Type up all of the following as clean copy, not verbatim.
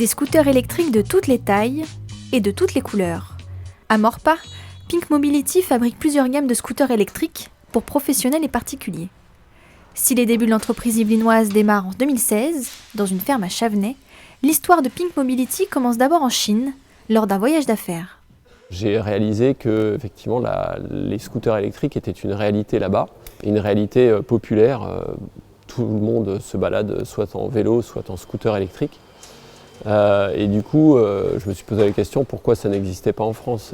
Des scooters électriques de toutes les tailles et de toutes les couleurs. À Maurepas, Pink Mobility fabrique plusieurs gammes de scooters électriques pour professionnels et particuliers. Si les débuts de l'entreprise yvelinoise démarrent en 2016, dans une ferme à Chavenay, l'histoire de Pink Mobility commence d'abord en Chine, lors d'un voyage d'affaires. J'ai réalisé que effectivement, les scooters électriques étaient une réalité là-bas, une réalité populaire. Tout le monde se balade soit en vélo, soit en scooter électrique. Et du coup, je me suis posé la question pourquoi ça n'existait pas en France.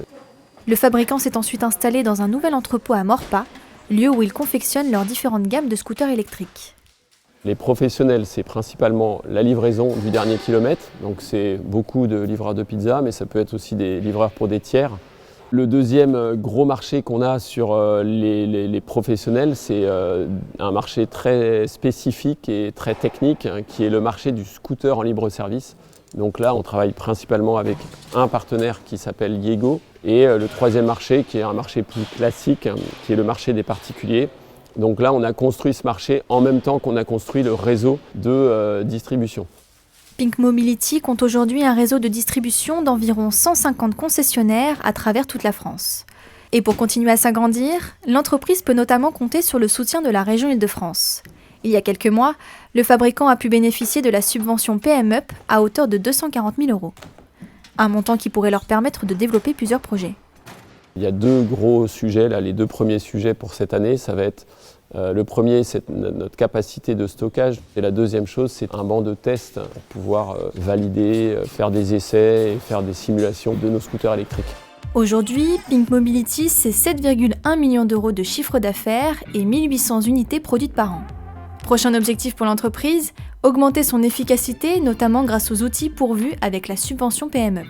Le fabricant s'est ensuite installé dans un nouvel entrepôt à Maurepas, lieu où il confectionne leurs différentes gammes de scooters électriques. Les professionnels, c'est principalement la livraison du dernier kilomètre, donc c'est beaucoup de livreurs de pizza, mais ça peut être aussi des livreurs pour des tiers. Le deuxième gros marché qu'on a sur les professionnels, c'est un marché très spécifique et très technique, qui est le marché du scooter en libre service. Donc là, on travaille principalement avec un partenaire qui s'appelle Yego, et le troisième marché, qui est un marché plus classique, qui est le marché des particuliers. Donc là, on a construit ce marché en même temps qu'on a construit le réseau de distribution. Pink Mobility compte aujourd'hui un réseau de distribution d'environ 150 concessionnaires à travers toute la France. Et pour continuer à s'agrandir, l'entreprise peut notamment compter sur le soutien de la région Île-de-France. Il y a quelques mois, le fabricant a pu bénéficier de la subvention PMUP à hauteur de 240 000 €. Un montant qui pourrait leur permettre de développer plusieurs projets. Il y a deux gros sujets, là, les deux premiers sujets pour cette année, ça va être le premier, c'est notre capacité de stockage, et la deuxième chose, c'est un banc de test pour pouvoir valider, faire des essais et faire des simulations de nos scooters électriques. Aujourd'hui, Pink Mobility, c'est 7,1 millions d'euros de chiffre d'affaires et 1800 unités produites par an. Prochain objectif pour l'entreprise, augmenter son efficacité, notamment grâce aux outils pourvus avec la subvention PMUP.